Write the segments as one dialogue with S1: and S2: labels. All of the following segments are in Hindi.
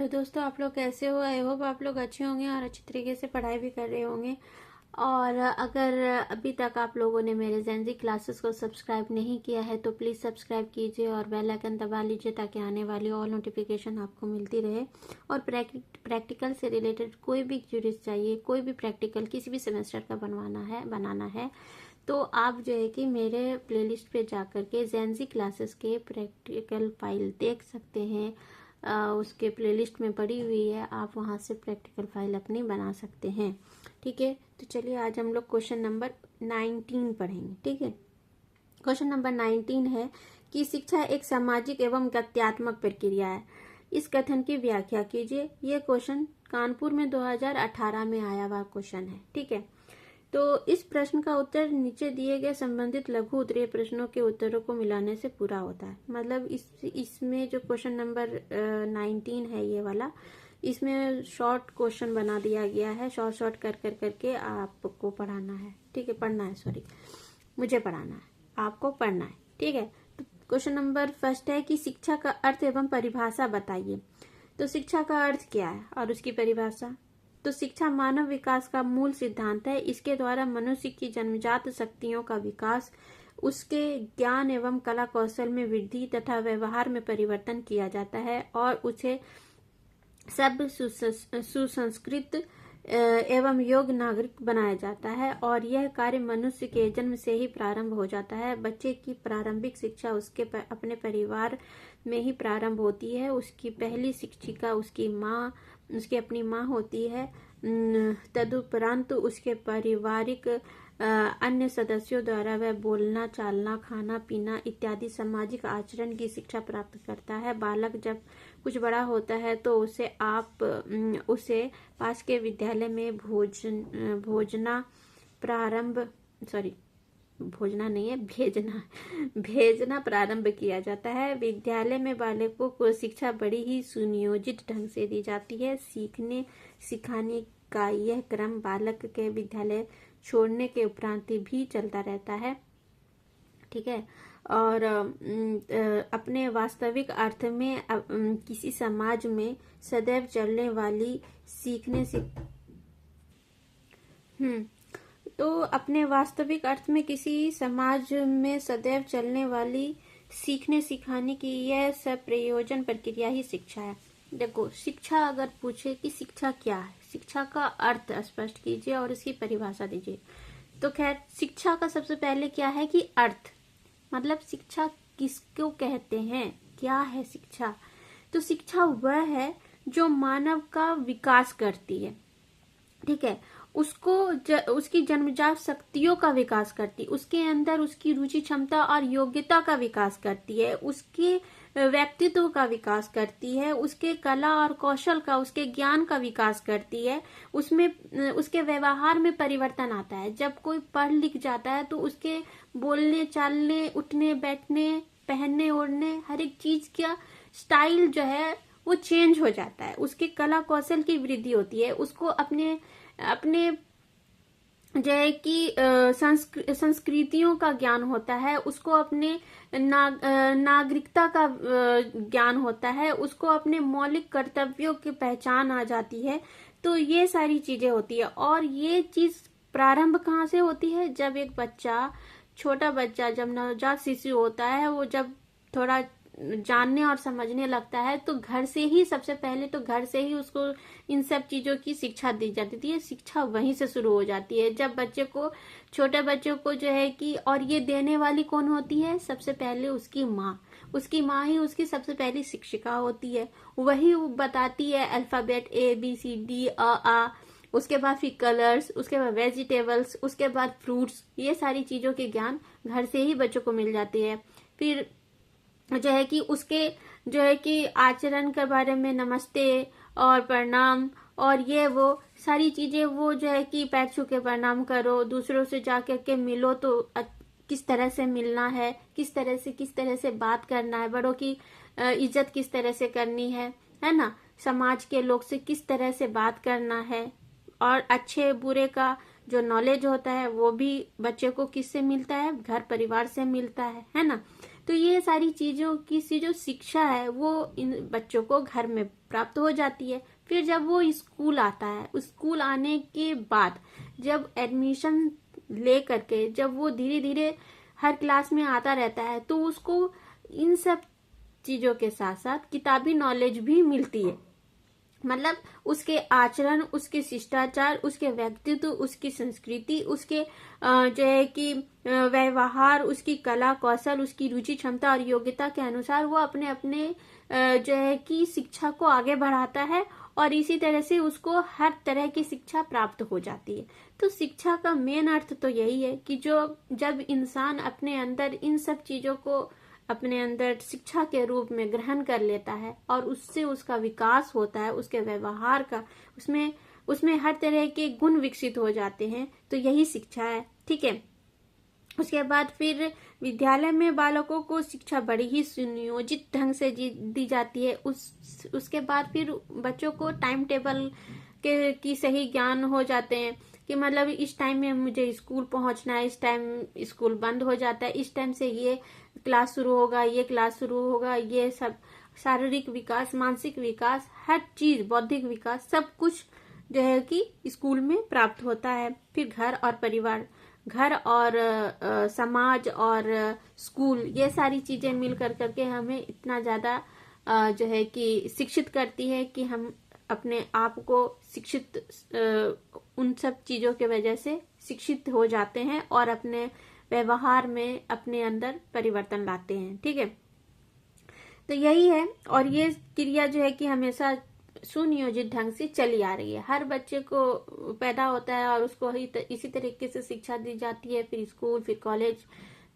S1: हेलो दोस्तों, आप लोग कैसे हो। आई होप आप लोग अच्छे होंगे और अच्छी तरीके से पढ़ाई भी कर रहे होंगे। और अगर अभी तक आप लोगों ने मेरे ज़ेनज़ी क्लासेस को सब्सक्राइब नहीं किया है तो प्लीज़ सब्सक्राइब कीजिए और बेल आइकन दबा लीजिए ताकि आने वाली ऑल नोटिफिकेशन आपको मिलती रहे। और प्रैक्टिकल से रिलेटेड कोई भी क्यूरीज चाहिए, कोई भी प्रैक्टिकल किसी भी सेमेस्टर का बनाना है तो आप जो है कि मेरे प्लेलिस्ट पे जाकर के ज़ेनज़ी क्लासेस के प्रैक्टिकल फाइल देख सकते हैं। उसके प्लेलिस्ट में पड़ी हुई है, आप वहां से प्रैक्टिकल फाइल अपनी बना सकते हैं। ठीक है, तो चलिए आज हम लोग क्वेश्चन नंबर 19 पढ़ेंगे। ठीक है, क्वेश्चन नंबर 19 है कि शिक्षा एक सामाजिक एवं गत्यात्मक प्रक्रिया है। इस कथन की व्याख्या कीजिए। यह क्वेश्चन कानपुर में 2018 में आया हुआ क्वेश्चन है। ठीक है, तो इस प्रश्न का उत्तर नीचे दिए गए संबंधित लघु उत्तरीय प्रश्नों के उत्तरों को मिलाने से पूरा होता है। मतलब इसमें जो क्वेश्चन नंबर 19 है ये वाला, इसमें शॉर्ट क्वेश्चन बना दिया गया है। शॉर्ट कर करके आपको पढ़ाना है। ठीक है, पढ़ना है, सॉरी, मुझे पढ़ाना है, आपको पढ़ना है। ठीक है, तो क्वेश्चन नंबर फर्स्ट है कि शिक्षा का अर्थ एवं परिभाषा बताइए। तो शिक्षा का अर्थ क्या है और उसकी परिभाषा। तो शिक्षा मानव विकास का मूल सिद्धांत है। इसके द्वारा मनुष्य की जन्मजात शक्तियों का विकास, उसके ज्ञान एवं कला कौशल में वृद्धि तथा व्यवहार में परिवर्तन किया जाता है और उसे सब सुसंस्कृत एवं योग्य नागरिक बनाया जाता है। और यह कार्य मनुष्य के जन्म से ही प्रारंभ हो जाता है। बच्चे की प्रारंभिक शिक्षा उसके अपने परिवार में ही प्रारंभ होती है। उसकी पहली शिक्षिका उसकी अपनी माँ होती है। तदुपरांत उसके पारिवारिक अन्य सदस्यों द्वारा वह बोलना, चालना, खाना पीना इत्यादि सामाजिक आचरण की शिक्षा प्राप्त करता है। बालक जब कुछ बड़ा होता है तो उसे पास के विद्यालय में भेजना प्रारंभ किया जाता है। विद्यालय में बालकों को शिक्षा बड़ी ही सुनियोजित ढंग से दी जाती है। सीखने सिखाने का यह क्रम बालक के विद्यालय छोड़ने के उपरांत भी चलता रहता है। ठीक है, और अपने वास्तविक अर्थ में किसी समाज में सदैव चलने वाली तो अपने वास्तविक अर्थ में किसी समाज में सदैव चलने वाली सीखने सिखाने की यह सब प्रयोजन प्रक्रिया ही शिक्षा है। देखो, शिक्षा अगर पूछे कि शिक्षा क्या है, शिक्षा का अर्थ स्पष्ट कीजिए और इसकी परिभाषा दीजिए। तो खैर, शिक्षा का सबसे पहले क्या है कि अर्थ, मतलब शिक्षा किसको कहते हैं, क्या है शिक्षा। तो शिक्षा वह है जो मानव का विकास करती है। ठीक है, उसकी जन्मजात शक्तियों का विकास करती, उसके अंदर उसकी रुचि, क्षमता और योग्यता का विकास करती है, उसके व्यक्तित्व का विकास करती है, उसके कला और कौशल का, उसके ज्ञान का विकास करती है। उसमें उसके व्यवहार में परिवर्तन आता है। जब कोई पढ़ लिख जाता है तो उसके बोलने, चालने, उठने, बैठने, पहनने ओढ़ने, हर एक चीज का स्टाइल जो है वो चेंज हो जाता है। उसके कला कौशल की वृद्धि होती है। उसको अपने जो है कि संस्कृतियों का ज्ञान होता है। उसको अपने नागरिकता का ज्ञान होता है। उसको अपने मौलिक कर्तव्यों की पहचान आ जाती है। तो ये सारी चीजें होती है। और ये चीज प्रारंभ कहाँ से होती है, जब एक छोटा बच्चा जब नवजात शिशु होता है, वो जब थोड़ा जानने और समझने लगता है तो घर से ही, सबसे पहले तो घर से ही उसको इन सब चीजों की शिक्षा दी जाती है। शिक्षा वहीं से शुरू हो जाती है। जब छोटे बच्चों को जो है कि, और ये देने वाली कौन होती है, सबसे पहले उसकी माँ ही उसकी सबसे पहली शिक्षिका होती है। वही बताती है अल्फाबेट ABCD आ, उसके बाद फिर कलर्स, उसके बाद वेजिटेबल्स, उसके बाद फ्रूट्स। ये सारी चीजों के ज्ञान घर से ही बच्चों को मिल जाती है। फिर जो है कि उसके जो है कि आचरण के बारे में नमस्ते और प्रणाम और ये वो सारी चीजें, वो जो है कि पैर छू के प्रणाम करो, दूसरों से जाकर के मिलो तो किस तरह से मिलना है, किस तरह से बात करना है, बड़ों की इज्जत किस तरह से करनी है ना, समाज के लोग से किस तरह से बात करना है। और अच्छे बुरे का जो नॉलेज होता है वो भी बच्चे को किससे मिलता है, घर परिवार से मिलता है ना। तो ये सारी चीजों की सी जो शिक्षा है वो इन बच्चों को घर में प्राप्त हो जाती है। फिर जब वो स्कूल आता है, स्कूल आने के बाद जब एडमिशन ले करके जब वो धीरे धीरे हर क्लास में आता रहता है, तो उसको इन सब चीजों के साथ साथ किताबी नॉलेज भी मिलती है। मतलब उसके आचरण, उसके शिष्टाचार, उसके व्यक्तित्व, उसकी संस्कृति, उसके जो है कि व्यवहार, उसकी कला कौशल, उसकी रुचि क्षमता और योग्यता के अनुसार वो अपने अपने जो है कि शिक्षा को आगे बढ़ाता है और इसी तरह से उसको हर तरह की शिक्षा प्राप्त हो जाती है। तो शिक्षा का मेन अर्थ तो यही है कि जो जब इंसान अपने अंदर इन सब चीजों को अपने अंदर शिक्षा के रूप में ग्रहण कर लेता है और उससे उसका विकास होता है, उसके व्यवहार का, उसमें हर तरह के गुण विकसित हो जाते हैं, तो यही शिक्षा है। ठीक है। उसके बाद फिर विद्यालय में बालकों को शिक्षा बड़ी ही सुनियोजित ढंग से दी जाती है। उसके बाद फिर बच्चों को टाइम टेबल की सही ज्ञान हो जाते हैं कि मतलब इस टाइम में मुझे स्कूल पहुंचना है, इस टाइम स्कूल बंद हो जाता है, इस टाइम से ये क्लास शुरू होगा, ये क्लास शुरू होगा। ये सब शारीरिक विकास, मानसिक विकास, हर चीज, बौद्धिक विकास, सब कुछ जो है कि स्कूल में प्राप्त होता है। फिर घर और परिवार, घर और समाज और स्कूल, ये सारी चीजें मिल करके हमें इतना ज्यादा जो है कि शिक्षित करती है कि हम अपने आप को शिक्षित उन सब चीजों के वजह से शिक्षित हो जाते हैं और अपने व्यवहार में अपने अंदर परिवर्तन लाते हैं। ठीक है। तो यही है। और ये क्रिया जो है कि हमेशा सुनियोजित ढंग से चली आ रही है। हर बच्चे को पैदा होता है और उसको इसी तरीके से शिक्षा दी जाती है, फिर स्कूल, फिर कॉलेज,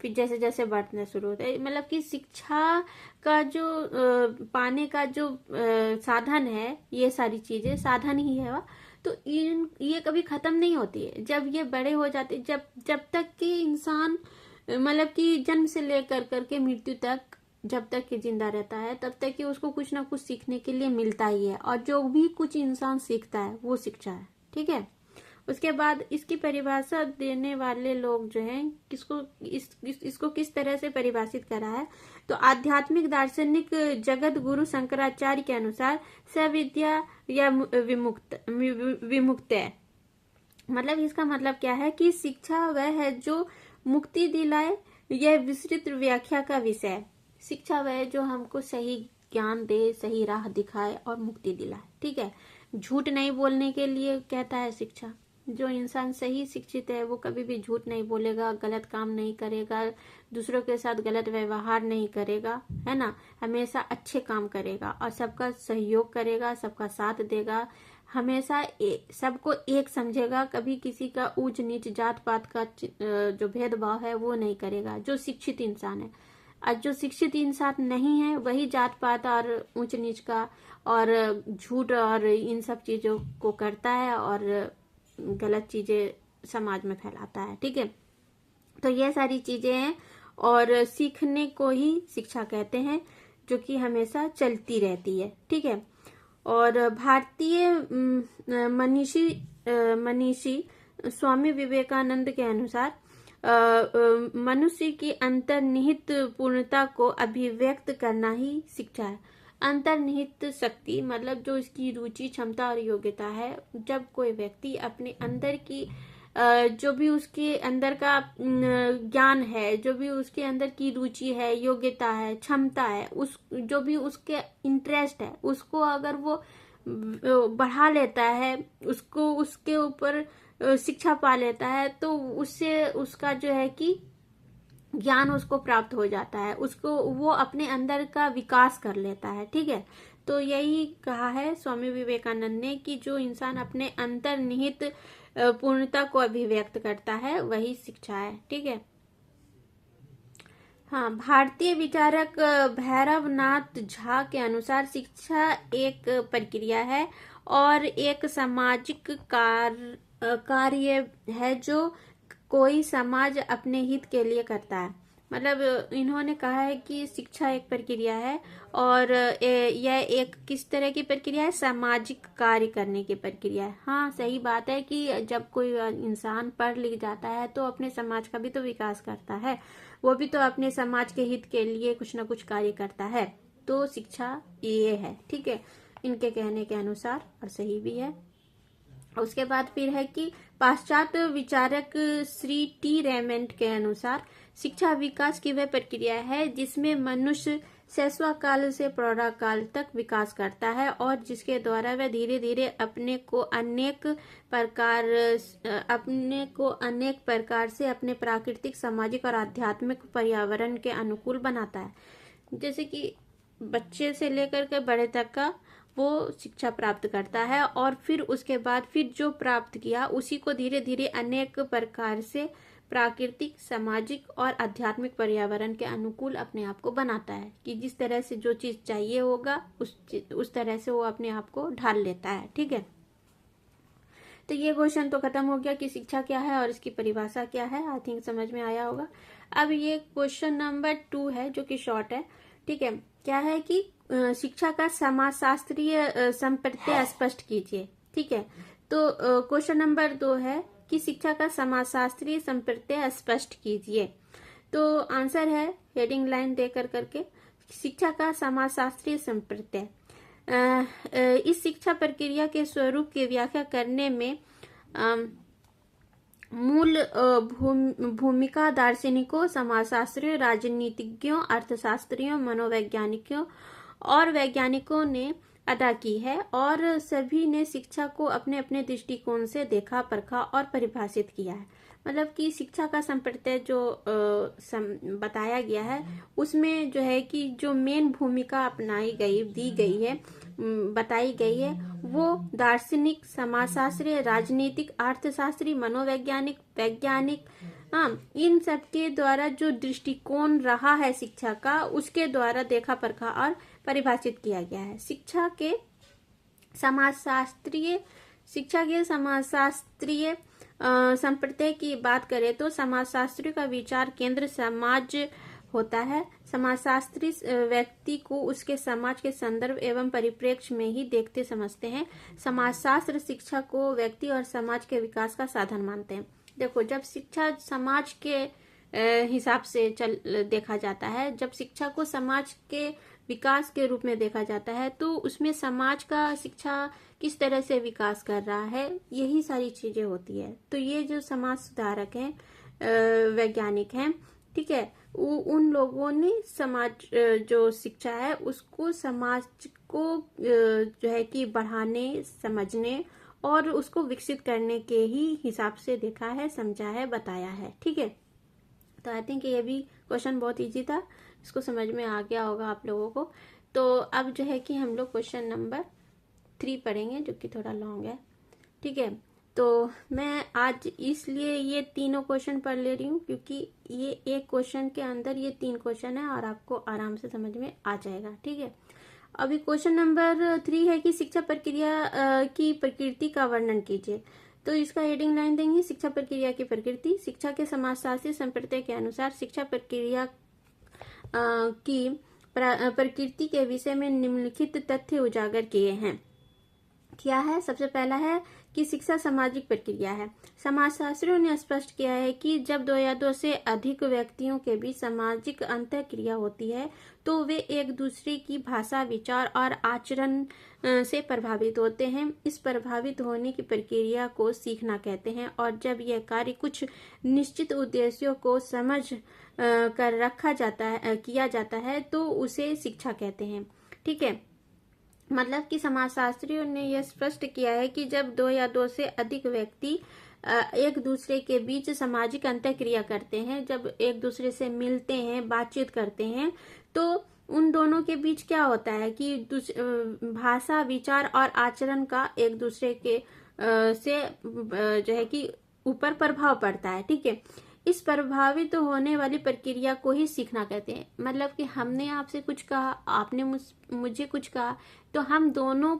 S1: फिर जैसे जैसे बढ़ना शुरू होता है। मतलब कि शिक्षा का जो पाने का जो साधन है, ये सारी चीजें साधन ही है। तो ये कभी खत्म नहीं होती है। जब ये बड़े हो जाते, जब तक कि इंसान मतलब कि जन्म से लेकर करके मृत्यु तक, जब तक कि जिंदा रहता है, तब तक कि उसको कुछ ना कुछ सीखने के लिए मिलता ही है। और जो भी कुछ इंसान सीखता है वो शिक्षा है। ठीक है। उसके बाद इसकी परिभाषा देने वाले लोग जो हैं इसको किस तरह से परिभाषित करा है, तो आध्यात्मिक दार्शनिक जगत गुरु शंकराचार्य के अनुसार सविद्या या विमुक्त है। मतलब इसका मतलब क्या है कि शिक्षा वह है जो मुक्ति दिलाए। यह विस्तृत व्याख्या का विषय है। शिक्षा वह है जो हमको सही ज्ञान दे, सही राह दिखाए और मुक्ति दिलाए। ठीक है। झूठ नहीं बोलने के लिए कहता है शिक्षा। जो इंसान सही शिक्षित है वो कभी भी झूठ नहीं बोलेगा, गलत काम नहीं करेगा, दूसरों के साथ गलत व्यवहार नहीं करेगा, है ना। हमेशा अच्छे काम करेगा और सबका सहयोग करेगा, सबका साथ देगा, हमेशा सबको एक समझेगा, कभी किसी का ऊंच नीच जात पात का जो भेदभाव है वो नहीं करेगा, जो शिक्षित इंसान है। और जो शिक्षित इंसान नहीं है वही जात पात और ऊंच नीच का और झूठ और इन सब चीजों को करता है और गलत चीजें समाज में फैलाता है। ठीक है। तो ये सारी चीजें हैं और सीखने को ही शिक्षा कहते हैं, जो कि हमेशा चलती रहती है। ठीक है। और भारतीय मनीषी स्वामी विवेकानंद के अनुसार मनुष्य की अंतर्निहित पूर्णता को अभिव्यक्त करना ही शिक्षा है। अंतर्निहित शक्ति मतलब जो इसकी रुचि, क्षमता और योग्यता है। जब कोई व्यक्ति अपने अंदर की जो भी उसके अंदर का ज्ञान है, जो भी उसके अंदर की रुचि है, योग्यता है, क्षमता है, जो भी उसके इंटरेस्ट है, उसको अगर वो बढ़ा लेता है, उसको उसके ऊपर शिक्षा पा लेता है, तो उससे उसका जो है कि ज्ञान उसको प्राप्त हो जाता है, उसको वो अपने अंदर का विकास कर लेता है। ठीक है। तो यही कहा है स्वामी विवेकानंद ने कि जो इंसान अपने अंतर्निहित पूर्णता को अभिव्यक्त करता है वही शिक्षा है। ठीक है। हाँ, भारतीय विचारक भैरवनाथ झा के अनुसार शिक्षा एक प्रक्रिया है और एक सामाजिक कार्य है जो कोई समाज अपने हित के लिए करता है। मतलब इन्होंने कहा है कि शिक्षा एक प्रक्रिया है और यह एक किस तरह की प्रक्रिया है, सामाजिक कार्य करने की प्रक्रिया है। हाँ, सही बात है कि जब कोई इंसान पढ़ लिख जाता है तो अपने समाज का भी तो विकास करता है। वो भी तो अपने समाज के हित के लिए कुछ ना कुछ कार्य करता है। तो शिक्षा ये है, ठीक है, इनके कहने के अनुसार, और सही भी है। उसके बाद फिर है कि पाश्चात्य विचारक श्री टी रेमंड के अनुसार शिक्षा विकास की वह प्रक्रिया है जिसमें मनुष्य शैशव काल से प्रौढ़ काल तक विकास करता है और जिसके द्वारा वह धीरे धीरे अपने को अनेक प्रकार से अपने प्राकृतिक, सामाजिक और आध्यात्मिक पर्यावरण के अनुकूल बनाता है। जैसे कि बच्चे से लेकर के बड़े तक का वो शिक्षा प्राप्त करता है और फिर उसके बाद फिर जो प्राप्त किया उसी को धीरे धीरे अनेक प्रकार से प्राकृतिक, सामाजिक और आध्यात्मिक पर्यावरण के अनुकूल अपने आप को बनाता है कि जिस तरह से जो चीज चाहिए होगा उस तरह से वो अपने आप को ढाल लेता है, ठीक है। तो ये क्वेश्चन तो खत्म हो गया कि शिक्षा क्या है और इसकी परिभाषा क्या है। आई थिंक समझ में आया होगा। अब ये क्वेश्चन नंबर 2 है जो कि शॉर्ट है, ठीक है। क्या है कि शिक्षा का समाजशास्त्रीय संप्रत्यय स्पष्ट कीजिए, ठीक है। तो क्वेश्चन नंबर 2 है कि शिक्षा का समाजशास्त्रीय संप्रत्यय स्पष्ट कीजिए। तो आंसर है हेडिंग लाइन देकर करके, शिक्षा का समाजशास्त्रीय संप्रत्यय। इस शिक्षा प्रक्रिया के स्वरूप की व्याख्या करने में मूल भूमिका दार्शनिकों, समाजशास्त्रियों, राजनीतिज्ञों, अर्थशास्त्रियों, मनोवैज्ञानिकों और वैज्ञानिकों ने अदा की है और सभी ने शिक्षा को अपने अपने दृष्टिकोण से देखा, परखा और परिभाषित किया है। मतलब कि शिक्षा का संप्रत्यय जो बताया गया है उसमें जो है कि जो मेन भूमिका अपनाई गई, दी गई है, बताई गई है, वो दार्शनिक, समाजशास्त्री, राजनीतिक, अर्थशास्त्री, मनोवैज्ञानिक, वैज्ञानिक, इन सब के द्वारा जो दृष्टिकोण रहा है शिक्षा का, उसके द्वारा देखा, परखा और परिभाषित किया गया है। शिक्षा के समाजशास्त्रीय संप्रत्यय की बात करें तो समाजशास्त्री का विचार केंद्र समाज होता है। समाजशास्त्री व्यक्ति को उसके समाज के संदर्भ एवं परिप्रेक्ष्य में ही देखते समझते हैं। समाजशास्त्र शिक्षा को व्यक्ति और समाज के विकास का साधन मानते हैं। देखो, जब शिक्षा समाज के हिसाब से देखा जाता है, जब शिक्षा को समाज के विकास के रूप में देखा जाता है, तो उसमें समाज का शिक्षा किस तरह से विकास कर रहा है, यही सारी चीजें होती है। तो ये जो समाज सुधारक हैं, वैज्ञानिक हैं, ठीक है, उन लोगों ने समाज जो शिक्षा है उसको समाज को जो है कि बढ़ाने, समझने और उसको विकसित करने के ही हिसाब से देखा है, समझा है, बताया है, ठीक है। तो आई थिंक ये भी क्वेश्चन बहुत इजी था, इसको समझ में आ गया होगा आप लोगों को। तो अब जो है कि हम लोग क्वेश्चन नंबर 3 पढ़ेंगे जो कि थोड़ा लॉन्ग है, ठीक है। तो मैं आज इसलिए ये तीनों क्वेश्चन पढ़ ले रही हूँ क्योंकि ये एक क्वेश्चन के अंदर ये 3 क्वेश्चन है और आपको आराम से समझ में आ जाएगा, ठीक है। अभी क्वेश्चन नंबर 3 है कि शिक्षा प्रक्रिया की प्रकृति का वर्णन कीजिए। तो इसका हेडिंग लाइन देंगे, शिक्षा प्रक्रिया की प्रकृति। शिक्षा के समाजशास्त्री संप्रत्यय के अनुसार शिक्षा प्रक्रिया की प्रकृति के विषय में निम्नलिखित तथ्य उजागर किए हैं। क्या है? सबसे पहला है कि शिक्षा सामाजिक प्रक्रिया है। समाजशास्त्रियों ने स्पष्ट किया है कि जब 2 या 2 से अधिक व्यक्तियों के बीच सामाजिक अंतःक्रिया होती है तो वे एक दूसरे की भाषा, विचार और आचरण से प्रभावित होते हैं। इस प्रभावित होने की प्रक्रिया को सीखना कहते हैं और जब यह कार्य कुछ निश्चित उद्देश्यों को समझ कर किया जाता है तो उसे शिक्षा कहते हैं, ठीक है। मतलब कि समाजशास्त्रियों ने यह स्पष्ट किया है कि जब 2 या 2 से अधिक व्यक्ति एक दूसरे के बीच सामाजिक अंतःक्रिया करते हैं, जब एक दूसरे से मिलते हैं, बातचीत करते हैं, तो उन दोनों के बीच क्या होता है कि भाषा, विचार और आचरण का एक दूसरे के से जो है कि ऊपर प्रभाव पड़ता है, ठीक है। इस प्रभावित होने वाली प्रक्रिया को ही सीखना कहते हैं। मतलब कि हमने आपसे कुछ कहा, आपने मुझे कुछ कहा, तो हम दोनों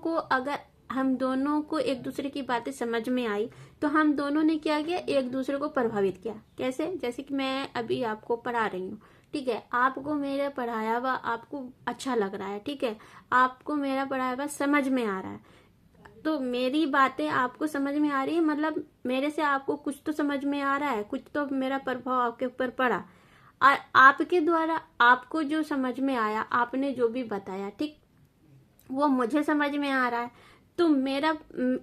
S1: को एक दूसरे की बातें समझ में आई तो हम दोनों ने क्या किया, एक दूसरे को प्रभावित किया। कैसे? जैसे कि मैं अभी आपको पढ़ा रही हूँ, ठीक है, आपको मेरा पढ़ाया हुआ आपको अच्छा लग रहा है, ठीक है, आपको मेरा पढ़ाया हुआ समझ में आ रहा है, तो मेरी बातें आपको समझ में आ रही है, मतलब मेरे से आपको कुछ तो समझ में आ रहा है, कुछ तो मेरा प्रभाव आपके ऊपर पड़ा। और आपके द्वारा आपको जो समझ में आया, आपने जो भी बताया, ठीक, वो मुझे समझ में आ रहा है, तो मेरा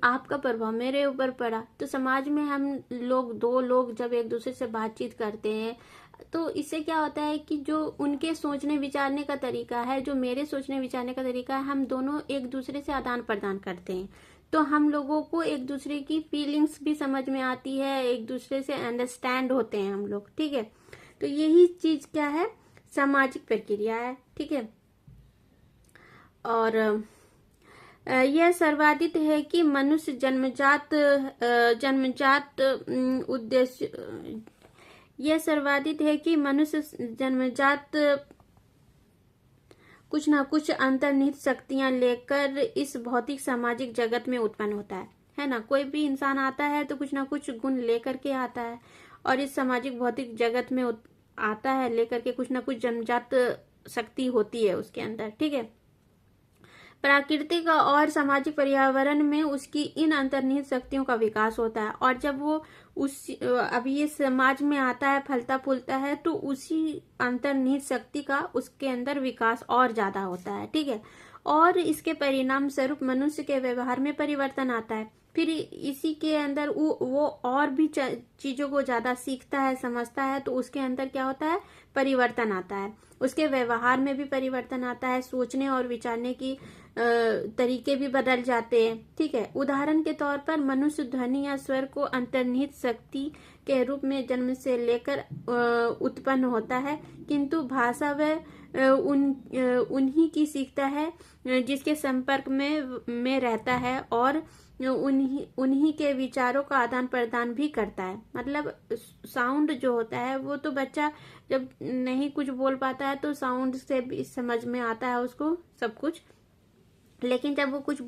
S1: आपका प्रभाव मेरे ऊपर पड़ा। तो समाज में हम लोग, दो लोग जब एक दूसरे से बातचीत करते हैं, तो इससे क्या होता है कि जो उनके सोचने विचारने का तरीका है, जो मेरे सोचने विचारने का तरीका है, हम दोनों एक दूसरे से आदान प्रदान करते हैं। तो हम लोगों को एक दूसरे की फीलिंग्स भी समझ में आती है, एक दूसरे से अंडरस्टैंड होते हैं हम लोग, ठीक है। तो यही चीज क्या है, सामाजिक प्रक्रिया है, ठीक है। और यह सर्वाधित है कि मनुष्य जन्मजात उद्देश्य, यह सर्वाधित है कि मनुष्य जन्मजात कुछ ना कुछ अंतर्निहित शक्तियां लेकर इस भौतिक सामाजिक जगत में उत्पन्न होता है ना। कोई भी इंसान आता है तो कुछ ना कुछ गुण लेकर के आता है, और इस सामाजिक भौतिक जगत में आता है लेकर के कुछ ना कुछ जन्मजात शक्ति होती है उसके अंदर, ठीक है। प्राकृतिक और सामाजिक पर्यावरण में उसकी इन अंतर्निहित शक्तियों का विकास होता है, और जब वो अब ये समाज में आता है, फलता फूलता है, तो उसी अंतर्निहित शक्ति का उसके अंदर विकास और ज्यादा होता है, ठीक है। और इसके परिणाम स्वरूप मनुष्य के व्यवहार में परिवर्तन आता है। फिर इसी के अंदर वो और भी चीजों को ज्यादा सीखता है, समझता है, तो उसके अंदर क्या होता है, परिवर्तन आता है। उसके व्यवहार में भी परिवर्तन आता है, सोचने और विचारने की तरीके भी बदल जाते हैं, ठीक है। उदाहरण के तौर पर मनुष्य ध्वनि या स्वर को अंतर्निहित शक्ति के रूप में जन्म से लेकर उत्पन्न होता है, किंतु भाषा वह उन्हीं की सीखता है जिसके संपर्क में रहता है, और उन्हीं के विचारों का आदान प्रदान भी करता है। मतलब साउंड जो होता है, वो तो बच्चा जब नहीं कुछ बोल पाता है तो साउंड से भी समझ में आता है उसको सब कुछ, लेकिन जब वो कुछ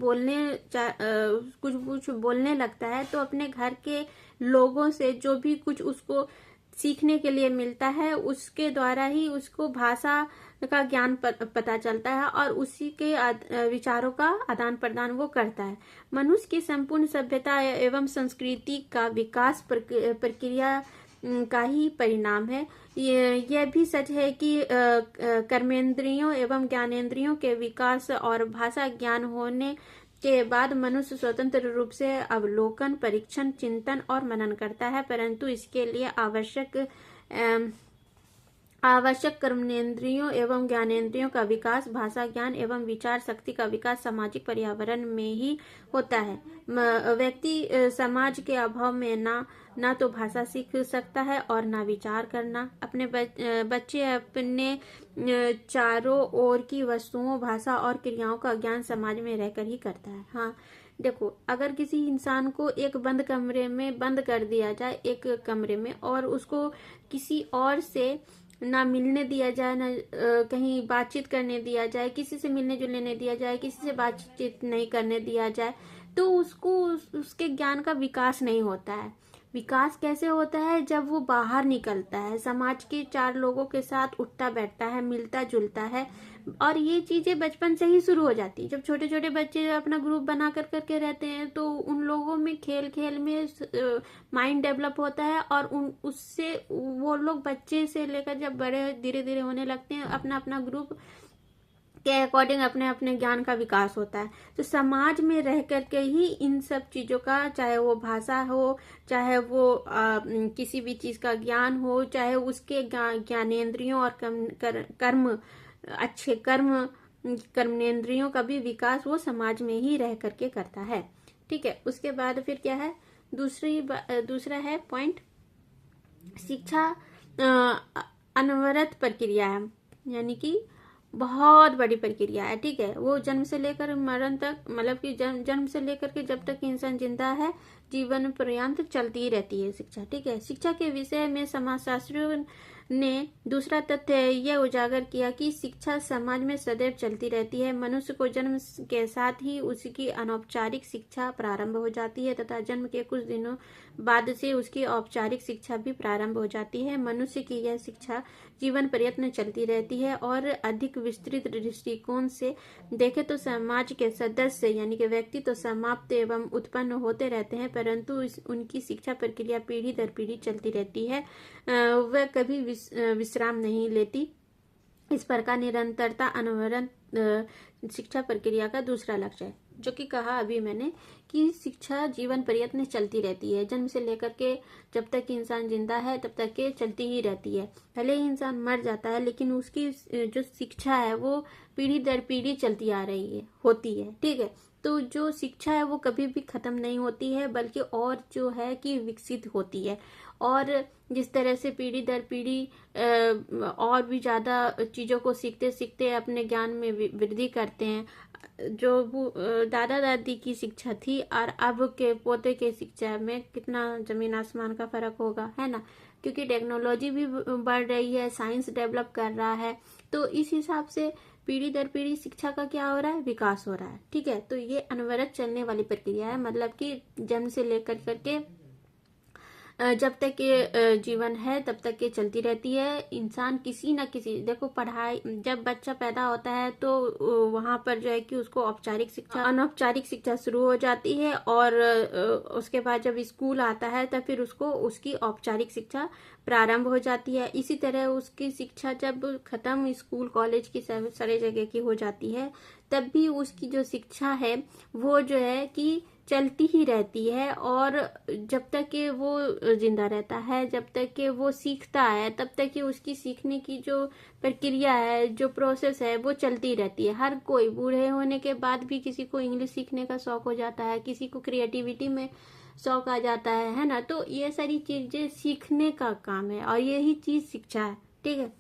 S1: बोलने लगता है तो अपने घर के लोगों से जो भी कुछ उसको सीखने के लिए मिलता है, उसके द्वारा ही उसको भाषा का ज्ञान पता चलता है, और उसी के विचारों का आदान प्रदान वो करता है। मनुष्य की संपूर्ण सभ्यता एवं संस्कृति का विकास प्रक्रिया का ही परिणाम है। यह भी सच है कि कर्मेंद्रियों एवं ज्ञानेंद्रियों के विकास और भाषा ज्ञान होने के बाद मनुष्य स्वतंत्र रूप से अवलोकन, परीक्षण, चिंतन और मनन करता है, परंतु इसके लिए आवश्यक कर्मेंद्रियों एवं ज्ञानेंद्रियों का विकास, भाषा ज्ञान एवं विचार शक्ति का विकास सामाजिक पर्यावरण में ही होता है। व्यक्ति समाज के अभाव में ना तो भाषा सीख सकता है और ना विचार करना। अपने बच्चे अपने चारों ओर की वस्तुओं, भाषा और क्रियाओं का ज्ञान समाज में रहकर ही करता है। हाँ देखो, अगर किसी इंसान को एक बंद कमरे में बंद कर दिया जाए, एक कमरे में, और उसको किसी और से ना मिलने दिया जाए, ना कहीं बातचीत करने दिया जाए, किसी से मिलने जुलने नहीं दिया जाए, किसी से बातचीत नहीं करने दिया जाए, तो उसको उसके ज्ञान का विकास नहीं होता है। विकास कैसे होता है, जब वो बाहर निकलता है, समाज के चार लोगों के साथ उठता बैठता है, मिलता जुलता है, और ये चीजें बचपन से ही शुरू हो जाती है। जब छोटे छोटे बच्चे अपना ग्रुप बना करके रहते हैं, तो उन लोगों में खेल खेल में माइंड डेवलप होता है, और उससे वो लोग बच्चे से लेकर जब बड़े धीरे धीरे होने लगते हैं, अपना अपना ग्रुप के अकॉर्डिंग अपने अपने ज्ञान का विकास होता है। तो समाज में रह करके ही इन सब चीजों का, चाहे वो भाषा हो, चाहे वो किसी भी चीज का ज्ञान हो, चाहे उसके ज्ञानेंद्रियों और कर्म अच्छे कर्मेंद्रियों का भी विकास वो समाज में ही रह करके करता है, ठीक है। उसके बाद फिर क्या है, दूसरा है पॉइंट, शिक्षा अनवरत प्रक्रिया है, यानी कि बहुत बड़ी प्रक्रिया है, ठीक है। वो जन्म से लेकर मरण तक, मतलब कि जन्म से लेकर के जब तक इंसान जिंदा है, जीवन पर्यंत चलती ही रहती है शिक्षा, ठीक है। शिक्षा के विषय में समाजशास्त्रियों ने दूसरा तथ्य यह उजागर किया कि शिक्षा समाज में सदैव चलती रहती है। मनुष्य को जन्म के साथ ही उसकी अनौपचारिक शिक्षा प्रारंभ हो जाती है, तथा जन्म के कुछ दिनों बाद से उसकी औपचारिक शिक्षा भी प्रारंभ हो जाती है। मनुष्य की यह शिक्षा जीवन पर्यंत चलती रहती है, और अधिक विस्तृत दृष्टिकोण से देखे तो समाज के सदस्य यानी कि व्यक्ति तो समाप्त एवं उत्पन्न होते रहते हैं, परंतु उनकी शिक्षा प्रक्रिया पीढ़ी दर पीढ़ी चलती रहती है। वह कभी विश्राम नहीं लेती। इस प्रकार निरंतरता अनवरत शिक्षा प्रक्रिया का दूसरा लक्ष्य है, जो कि कहा अभी मैंने कि शिक्षा जीवन प्रयत्न चलती रहती है। जन्म से लेकर के जब तक इंसान जिंदा है तब तक के चलती ही रहती है। भले ही इंसान मर जाता है लेकिन उसकी जो शिक्षा है वो पीढ़ी दर पीढ़ी चलती आ रही है, होती है। ठीक है, तो जो शिक्षा है वो कभी भी खत्म नहीं होती है, बल्कि और जो है कि विकसित होती है। और जिस तरह से पीढ़ी दर पीढ़ी और भी ज्यादा चीजों को सीखते सीखते अपने ज्ञान में वृद्धि करते हैं। जो दादा दादी की शिक्षा थी और अब के पोते के शिक्षा में कितना जमीन आसमान का फर्क होगा, है ना। क्योंकि टेक्नोलॉजी भी बढ़ रही है, साइंस डेवलप कर रहा है, तो इस हिसाब से पीढ़ी दर पीढ़ी शिक्षा का क्या हो रहा है, विकास हो रहा है। ठीक है, तो ये अनवरत चलने वाली प्रक्रिया है, मतलब कि जन्म से लेकर करके जब तक ये जीवन है तब तक ये चलती रहती है। इंसान किसी न किसी, देखो पढ़ाई, जब बच्चा पैदा होता है तो वहां पर जो है कि उसको औपचारिक शिक्षा, अनौपचारिक शिक्षा शुरू हो जाती है, और उसके बाद जब स्कूल आता है तब फिर उसको उसकी औपचारिक शिक्षा प्रारंभ हो जाती है। इसी तरह उसकी शिक्षा जब खत्म स्कूल कॉलेज की सारी जगह की हो जाती है, तब भी उसकी जो शिक्षा है वो जो है कि चलती ही रहती है। और जब तक कि वो जिंदा रहता है, जब तक कि वो सीखता है, तब तक कि उसकी सीखने की जो प्रक्रिया है, जो प्रोसेस है, वो चलती रहती है। हर कोई बूढ़े होने के बाद भी किसी को इंग्लिश सीखने का शौक हो जाता है, किसी को क्रिएटिविटी में शौक आ जाता है ना। तो ये सारी चीजें सीखने का काम है और यही चीज शिक्षा है। ठीक है,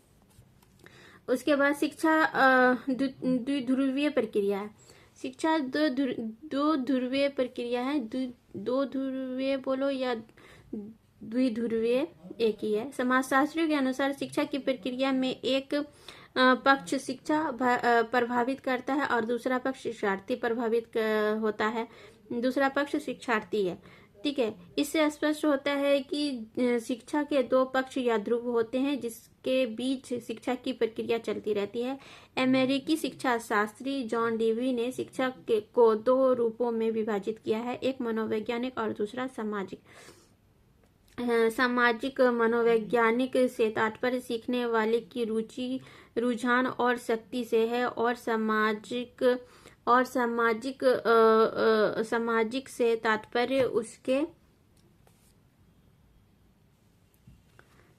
S1: उसके बाद शिक्षा द्विध्रुवीय प्रक्रिया है। शिक्षा दो ध्रुवीय प्रक्रिया है। दो ध्रुवीय बोलो या द्विध्रुवीय, एक ही है। समाजशास्त्रियों के अनुसार शिक्षा की प्रक्रिया में एक पक्ष शिक्षा प्रभावित करता है और दूसरा पक्ष शिक्षार्थी प्रभावित होता है। दूसरा पक्ष शिक्षार्थी है। ठीक है, इससे स्पष्ट होता है कि शिक्षा के दो पक्ष या ध्रुव होते हैं जिसके बीच शिक्षा की प्रक्रिया चलती रहती है। अमेरिकी शिक्षा शास्त्री जॉन डेवी ने शिक्षा को दो रूपों में विभाजित किया है, एक मनोवैज्ञानिक और दूसरा सामाजिक। सामाजिक मनोवैज्ञानिक से तात्पर्य सीखने वाले की रुचि, रुझान और शक्ति से है, और सामाजिक से तात्पर्य उसके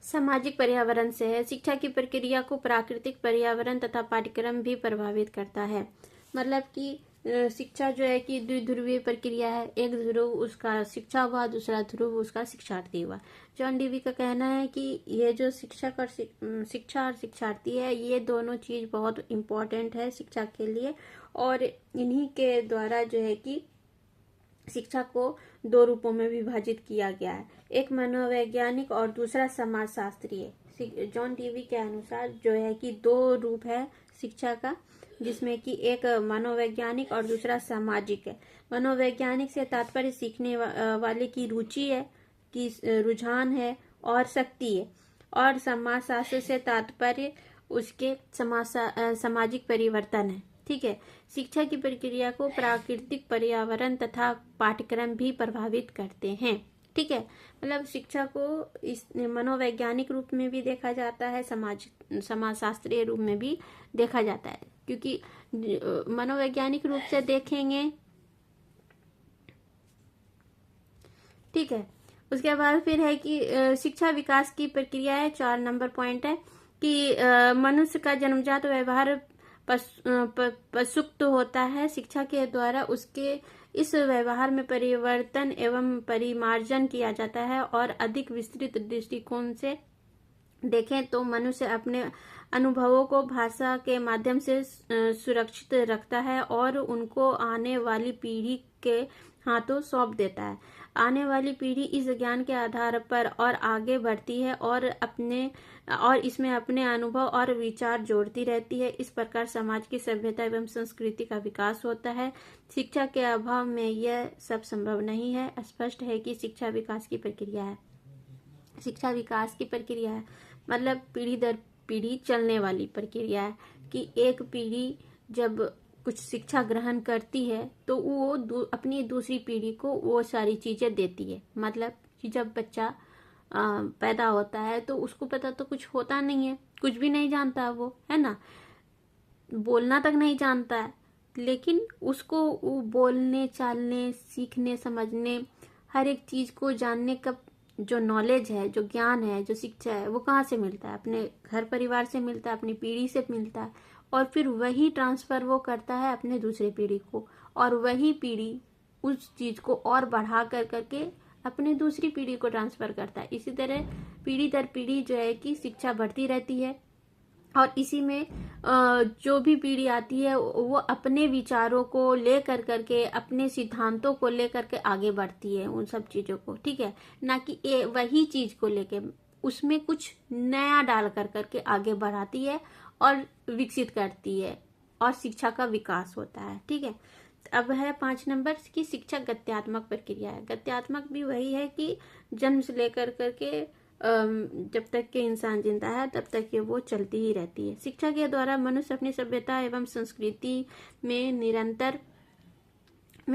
S1: सामाजिक पर्यावरण से है। शिक्षा की प्रक्रिया को प्राकृतिक पर्यावरण तथा पाठ्यक्रम भी प्रभावित करता है। मतलब कि शिक्षा जो है कि द्विध्रुवीय प्रक्रिया है। एक ध्रुव उसका शिक्षा हुआ, दूसरा ध्रुव उसका शिक्षार्थी हुआ। जॉन डीवी का कहना है कि ये जो शिक्षा और शिक्षार्थी है, ये दोनों चीज बहुत इम्पोर्टेंट है शिक्षा के लिए, और इन्हीं के द्वारा जो है कि शिक्षा को दो रूपों में विभाजित किया गया है, एक मनोवैज्ञानिक और दूसरा समाजशास्त्रीय। जॉन डीवी के अनुसार जो है कि दो रूप है शिक्षा का, जिसमें कि एक मनोवैज्ञानिक और दूसरा सामाजिक है। मनोवैज्ञानिक से तात्पर्य सीखने वाले की रुचि है, की रुझान है और शक्ति है, और समाजशास्त्र से तात्पर्य उसके सामाजिक परिवर्तन है। ठीक है, शिक्षा की प्रक्रिया को प्राकृतिक पर्यावरण तथा पाठ्यक्रम भी प्रभावित करते हैं। ठीक है, मतलब शिक्षा को इस मनोवैज्ञानिक रूप में भी देखा जाता है, समाजशास्त्रीय रूप में भी देखा जाता है। क्योंकि मनोवैज्ञानिक रूप से देखेंगे, ठीक है, उसके बाद फिर है कि शिक्षा विकास की प्रक्रिया है। 4 नंबर पॉइंट है कि मनुष्य का जन्मजात व्यवहार पशुक्त होता है। शिक्षा के द्वारा उसके इस व्यवहार में परिवर्तन एवं परिमार्जन किया जाता है, और अधिक विस्तृत दृष्टिकोण से देखें तो मनुष्य अपने अनुभवों को भाषा के माध्यम से सुरक्षित रखता है और उनको आने वाली पीढ़ी के हाथों सौंप देता है। आने वाली पीढ़ी इस ज्ञान के आधार पर और आगे बढ़ती है और इसमें अपने अनुभव और विचार जोड़ती रहती है। इस प्रकार समाज की सभ्यता एवं संस्कृति का विकास होता है। शिक्षा के अभाव में यह सब संभव नहीं है। स्पष्ट है कि शिक्षा विकास की प्रक्रिया है। शिक्षा विकास की प्रक्रिया है मतलब पीढ़ी दर पीढ़ी चलने वाली प्रक्रिया है कि एक पीढ़ी जब कुछ शिक्षा ग्रहण करती है तो वो अपनी दूसरी पीढ़ी को वो सारी चीजें देती है। मतलब कि जब बच्चा पैदा होता है तो उसको पता तो कुछ होता नहीं है, कुछ भी नहीं जानता वो, है ना, बोलना तक नहीं जानता है, लेकिन उसको वो बोलने, चालने, सीखने, समझने, हर एक चीज को जानने का जो नॉलेज है, जो ज्ञान है, जो शिक्षा है, वो कहाँ से मिलता है? अपने घर परिवार से मिलता है, अपनी पीढ़ी से मिलता है, और फिर वही ट्रांसफर वो करता है अपने दूसरे पीढ़ी को, और वही पीढ़ी उस चीज को और बढ़ा कर करके अपने दूसरी पीढ़ी को ट्रांसफर करता है। इसी तरह पीढ़ी दर पीढ़ी जो है कि शिक्षा बढ़ती रहती है, और इसी में जो भी पीढ़ी आती है वो अपने विचारों को लेकर करके, अपने सिद्धांतों को लेकर के आगे बढ़ती है उन सब चीजों को, ठीक है, ना कि वही चीज को लेके उसमें कुछ नया डाल कर करके आगे बढ़ाती है और विकसित करती है, और शिक्षा का विकास होता है, ठीक है। अब है 5 नंबर की शिक्षा गत्यात्मक प्रक्रिया है। गत्यात्मक भी वही है कि जन्म से लेकर करके जब तक के इंसान जिंदा है तब तक ये वो चलती ही रहती है। शिक्षा के द्वारा मनुष्य अपनी सभ्यता एवं संस्कृति में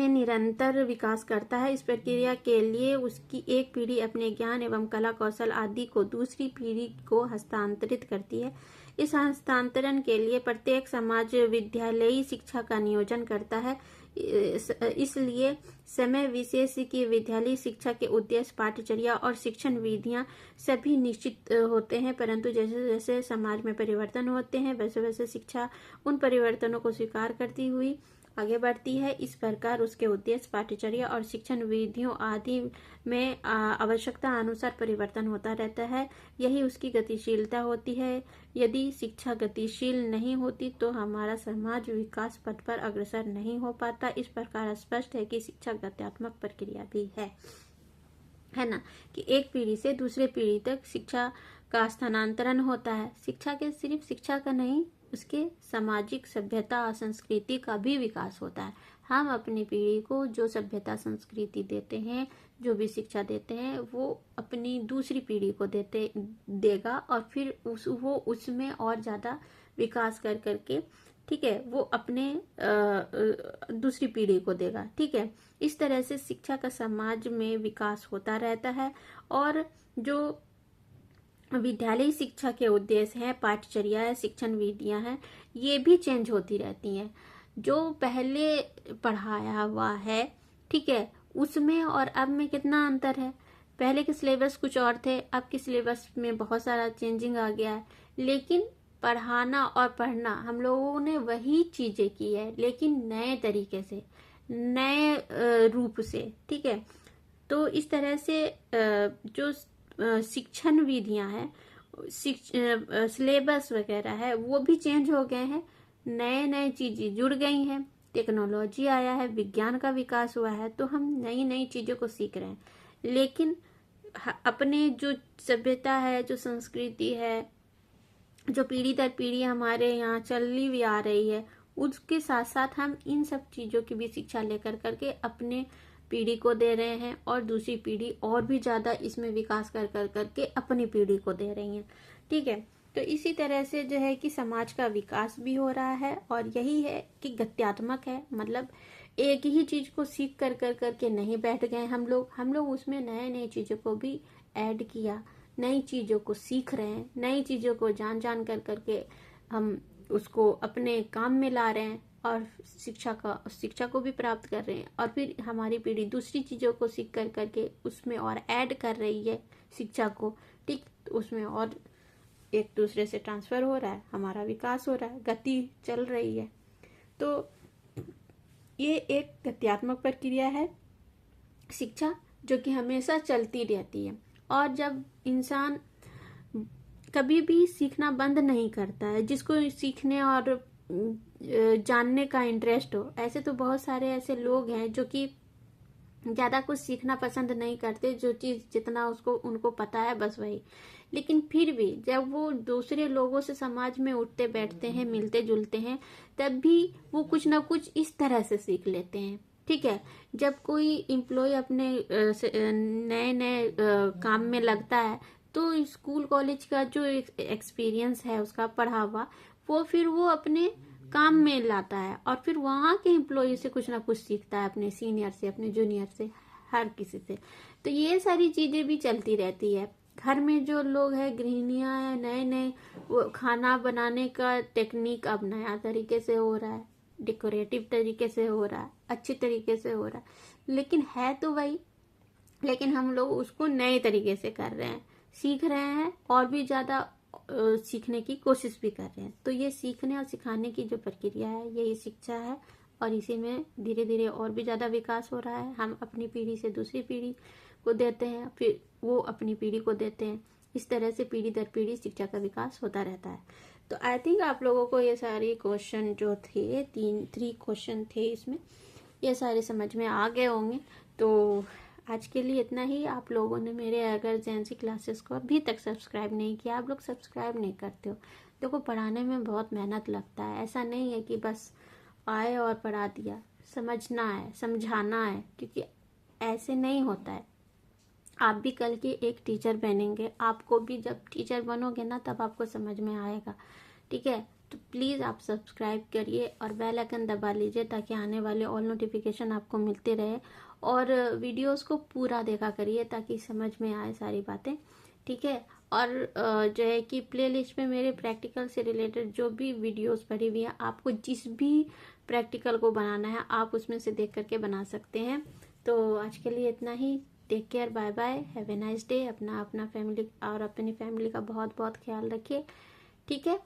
S1: निरंतर विकास करता है। इस प्रक्रिया के लिए उसकी एक पीढ़ी अपने ज्ञान एवं कला कौशल आदि को दूसरी पीढ़ी को हस्तांतरित करती है। इस हस्तांतरण के लिए प्रत्येक समाज विद्यालयी शिक्षा का नियोजन करता है। इसलिए समय विशेष की विद्यालयी शिक्षा के उद्देश्य, पाठ्यचर्या और शिक्षण विधियां सभी निश्चित होते हैं, परंतु जैसे जैसे समाज में परिवर्तन होते हैं वैसे वैसे शिक्षा उन परिवर्तनों को स्वीकार करती हुई आगे बढ़ती है। इस प्रकार उसके उद्देश्य, पाठ्यचर्या और शिक्षण विधियों आदि में आवश्यकता अनुसार परिवर्तन होता रहता है। यही उसकी गतिशीलता होती है। यदि शिक्षा गतिशील नहीं होती तो हमारा समाज विकास पथ पर अग्रसर नहीं हो पाता। इस प्रकार स्पष्ट है कि शिक्षा गत्यात्मक प्रक्रिया भी है ना, कि एक पीढ़ी से दूसरे पीढ़ी तक शिक्षा का स्थानांतरण होता है। शिक्षा के सिर्फ शिक्षा का नहीं, उसके सामाजिक सभ्यता और संस्कृति का भी विकास होता है। हम अपनी पीढ़ी को जो सभ्यता संस्कृति देते हैं, जो भी शिक्षा देते हैं, वो अपनी दूसरी पीढ़ी को देगा, और फिर वो उसमें और ज्यादा विकास कर करके, ठीक है, वो अपने दूसरी पीढ़ी को देगा, ठीक है। इस तरह से शिक्षा का समाज में विकास होता रहता है। और जो विद्यालय शिक्षा के उद्देश्य हैं, पाठ्यचर्या है, शिक्षण विधियां हैं, ये भी चेंज होती रहती हैं। जो पहले पढ़ाया हुआ है, ठीक है, उसमें और अब में कितना अंतर है। पहले के सिलेबस कुछ और थे, अब के सिलेबस में बहुत सारा चेंजिंग आ गया है, लेकिन पढ़ाना और पढ़ना हम लोगों ने वही चीजें की है, लेकिन नए तरीके से, नए रूप से, ठीक है। तो इस तरह से जो शिक्षण विधियां हैं, सिलेबस वगैरह है, वो भी चेंज हो गए हैं, नए नए चीजें जुड़ गई हैं, टेक्नोलॉजी आया है, विज्ञान का विकास हुआ है, तो हम नई नई चीजों को सीख रहे हैं। लेकिन अपने जो सभ्यता है, जो संस्कृति है, जो पीढ़ी दर पीढ़ी हमारे यहाँ चली हुई आ रही है, उसके साथ साथ हम इन सब चीजों की भी शिक्षा लेकर करके अपने पीढ़ी को दे रहे हैं, और दूसरी पीढ़ी और भी ज्यादा इसमें विकास कर करके अपनी पीढ़ी को दे रही है, ठीक है। तो इसी तरह से जो है कि समाज का विकास भी हो रहा है, और यही है कि गत्यात्मक है, मतलब एक ही चीज को सीख कर करके नहीं बैठ गए हम लोग उसमें नए नए चीजों को भी ऐड किया, नई चीजों को सीख रहे हैं, नई चीजों को जान कर करके हम उसको अपने काम में ला रहे हैं, और शिक्षा को भी प्राप्त कर रहे हैं, और फिर हमारी पीढ़ी दूसरी चीजों को सीख कर करके उसमें और ऐड कर रही है शिक्षा को, ठीक, तो उसमें और एक दूसरे से ट्रांसफर हो रहा है, हमारा विकास हो रहा है, गति चल रही है। तो ये एक गत्यात्मक प्रक्रिया है शिक्षा, जो कि हमेशा चलती रहती है। और जब इंसान कभी भी सीखना बंद नहीं करता है, जिसको सीखने और जानने का इंटरेस्ट हो, ऐसे तो बहुत सारे ऐसे लोग हैं जो कि ज्यादा कुछ सीखना पसंद नहीं करते, जो चीज जितना उनको पता है बस वही, लेकिन फिर भी जब वो दूसरे लोगों से समाज में उठते बैठते हैं, मिलते जुलते हैं, तब भी वो कुछ ना कुछ इस तरह से सीख लेते हैं, ठीक है। जब कोई एम्प्लॉय अपने नए नए काम में लगता है, तो स्कूल कॉलेज का जो एक्सपीरियंस है उसका पढ़ा हुआ, वो फिर वो अपने काम में लाता है, और फिर वहां के एम्प्लॉय से कुछ ना कुछ सीखता है, अपने सीनियर से, अपने जूनियर से, हर किसी से। तो ये सारी चीजें भी चलती रहती है। घर में जो लोग हैं, गृहिणियां हैं, नए नए वो खाना बनाने का टेक्निक अब नया तरीके से हो रहा है, डेकोरेटिव तरीके से हो रहा है, अच्छी तरीके से हो रहा है, लेकिन है तो वही, लेकिन हम लोग उसको नए तरीके से कर रहे हैं, सीख रहे हैं और भी ज्यादा सीखने की कोशिश भी कर रहे हैं। तो ये सीखने और सिखाने की जो प्रक्रिया है, यही शिक्षा है, और इसी में धीरे धीरे और भी ज्यादा विकास हो रहा है। हम अपनी पीढ़ी से दूसरी पीढ़ी को देते हैं, फिर वो अपनी पीढ़ी को देते हैं। इस तरह से पीढ़ी दर पीढ़ी शिक्षा का विकास होता रहता है। तो आई थिंक आप लोगों को ये सारे क्वेश्चन जो थे, 3 क्वेश्चन थे इसमें, ये सारे समझ में आ गए होंगे। तो आज के लिए इतना ही। आप लोगों ने मेरे अगर जेंसी क्लासेस को अभी तक सब्सक्राइब नहीं किया, आप लोग सब्सक्राइब नहीं करते हो, देखो पढ़ाने में बहुत मेहनत लगता है। ऐसा नहीं है कि बस आए और पढ़ा दिया, समझना है, समझाना है, क्योंकि ऐसे नहीं होता है। आप भी कल के एक टीचर बनेंगे, आपको भी जब टीचर बनोगे ना तब आपको समझ में आएगा, ठीक है। तो प्लीज़ आप सब्सक्राइब करिए और बेल आइकन दबा लीजिए ताकि आने वाले ऑल नोटिफिकेशन आपको मिलते रहे, और वीडियोस को पूरा देखा करिए ताकि समझ में आए सारी बातें, ठीक है। और जो है कि प्लेलिस्ट में मेरे प्रैक्टिकल से रिलेटेड जो भी वीडियोस पड़ी हुई है, आपको जिस भी प्रैक्टिकल को बनाना है आप उसमें से देख करके बना सकते हैं। तो आज के लिए इतना ही। Take care, bye bye, have a nice day. अपना फैमिली और अपनी फैमिली का बहुत बहुत ख्याल रखिए, ठीक है।